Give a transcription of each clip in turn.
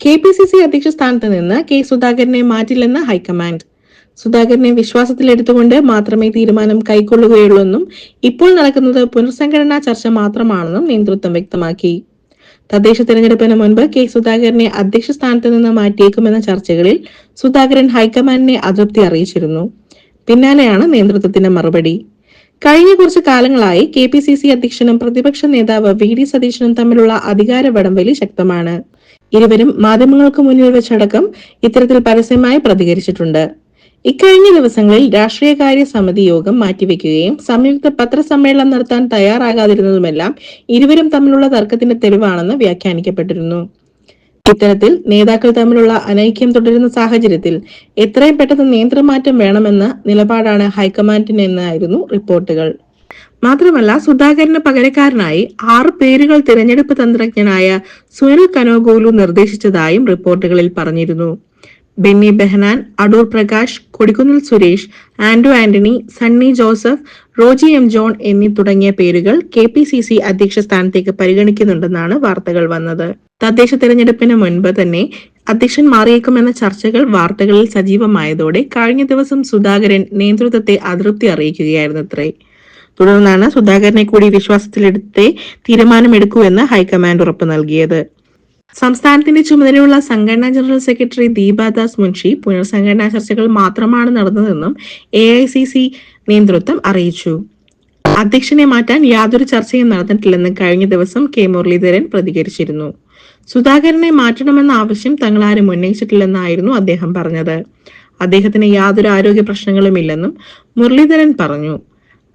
KPCC അധ്യക്ഷ സ്ഥാനത്ത് നിന്ന് കെ സുധാകരനെ മാറ്റില്ലെന്ന് ഹൈക്കമാൻഡ്. സുധാകരനെ വിശ്വാസത്തിലെടുത്തുകൊണ്ട് മാത്രമേ തീരുമാനം കൈക്കൊള്ളുകയുള്ളൂവെന്നും ഇപ്പോൾ നടക്കുന്നത് പുനർസംഘടനാ ചർച്ച മാത്രമാണെന്നും നേതൃത്വം വ്യക്തമാക്കി. തദ്ദേശ തെരഞ്ഞെടുപ്പിന് മുൻപ് കെ സുധാകരനെ അധ്യക്ഷ സ്ഥാനത്ത് നിന്ന് മാറ്റിയേക്കുമെന്ന ചർച്ചകളിൽ സുധാകരൻ ഹൈക്കമാൻഡിനെ അതൃപ്തി അറിയിച്ചിരുന്നു. പിന്നാലെയാണ് നേതൃത്വത്തിന്റെ മറുപടി. കഴിഞ്ഞ കുറച്ചു കാലങ്ങളായി KPCC അധ്യക്ഷനും പ്രതിപക്ഷ നേതാവ് VD സതീശനും തമ്മിലുള്ള അധികാര വടംവലി ശക്തമാണ്. ഇരുവരും മാധ്യമങ്ങൾക്ക് മുന്നിൽ വെച്ചടക്കം ഇത്തരത്തിൽ പരസ്യമായി പ്രതികരിച്ചിട്ടുണ്ട്. ഇക്കഴിഞ്ഞ ദിവസങ്ങളിൽ രാഷ്ട്രീയകാര്യ സമിതി യോഗം മാറ്റിവെക്കുകയും സംയുക്ത പത്രസമ്മേളനം നടത്താൻ തയ്യാറാകാതിരുന്നതുമെല്ലാം ഇരുവരും തമ്മിലുള്ള തർക്കത്തിന്റെ തെളിവാണെന്ന് വ്യാഖ്യാനിക്കപ്പെട്ടിരുന്നു. ഇത്തരത്തിൽ നേതാക്കൾ തമ്മിലുള്ള അനൈക്യം തുടരുന്ന സാഹചര്യത്തിൽ എത്രയും പെട്ടെന്ന് നേതൃമാറ്റം വേണമെന്ന നിലപാടാണ് ഹൈക്കമാൻഡിനെന്നായിരുന്നു റിപ്പോർട്ടുകൾ. മാത്രമല്ല, സുധാകരന് പകരക്കാരനായി 6 പേരുകൾ തിരഞ്ഞെടുപ്പ് തന്ത്രജ്ഞനായ സുനിൽ കനോഗോലു നിർദ്ദേശിച്ചതായും റിപ്പോർട്ടുകളിൽ പറഞ്ഞിരുന്നു. ബെന്നി ബെഹനാൻ, അടൂർ പ്രകാശ്, കൊടിക്കുന്നിൽ സുരേഷ്, ആന്റോ ആന്റണി, സണ്ണി ജോസഫ്, റോജി എം ജോൺ എന്നീ തുടങ്ങിയ പേരുകൾ KPCC അധ്യക്ഷ സ്ഥാനത്തേക്ക് പരിഗണിക്കുന്നുണ്ടെന്നാണ് വാർത്തകൾ വന്നത്. തദ്ദേശ തെരഞ്ഞെടുപ്പിന് മുൻപ് തന്നെ അധ്യക്ഷൻ മാറിയേക്കുമെന്ന ചർച്ചകൾ വാർത്തകളിൽ സജീവമായതോടെ കഴിഞ്ഞ ദിവസം സുധാകരൻ നേതൃത്വത്തെ അതൃപ്തി അറിയിക്കുകയായിരുന്നത്രേ. തുടർന്നാണ് സുധാകരനെ കൂടി വിശ്വാസത്തിലെടുത്തേ തീരുമാനമെടുക്കൂ എന്ന് ഹൈക്കമാൻഡ് ഉറപ്പ് നൽകിയത്. സംസ്ഥാനത്തിന്റെ ചുമതലയുള്ള സംഘടനാ ജനറൽ സെക്രട്ടറി ദീപാദാസ് മുൻഷി പുനർസംഘടനാ ചർച്ചകൾ മാത്രമാണ് നടന്നതെന്നും AICC നേതൃത്വം അറിയിച്ചു. അധ്യക്ഷനെ മാറ്റാൻ യാതൊരു ചർച്ചയും നടന്നിട്ടില്ലെന്ന് കഴിഞ്ഞ ദിവസം K മുരളീധരൻ പ്രതികരിച്ചിരുന്നു. സുധാകരനെ മാറ്റണമെന്ന ആവശ്യം തങ്ങളാരും ഉന്നയിച്ചിട്ടില്ലെന്നായിരുന്നു അദ്ദേഹം പറഞ്ഞത്. അദ്ദേഹത്തിന് യാതൊരു ആരോഗ്യ പ്രശ്നങ്ങളും ഇല്ലെന്നും മുരളീധരൻ പറഞ്ഞു.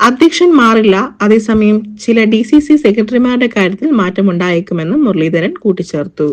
അധ്യക്ഷൻ മാറില്ല, അതേസമയം ചില DCC സെക്രട്ടറിമാരുടെ കാര്യത്തിൽ മാറ്റമുണ്ടായേക്കുമെന്നും മുരളീധരൻ കൂട്ടിച്ചേർത്തു.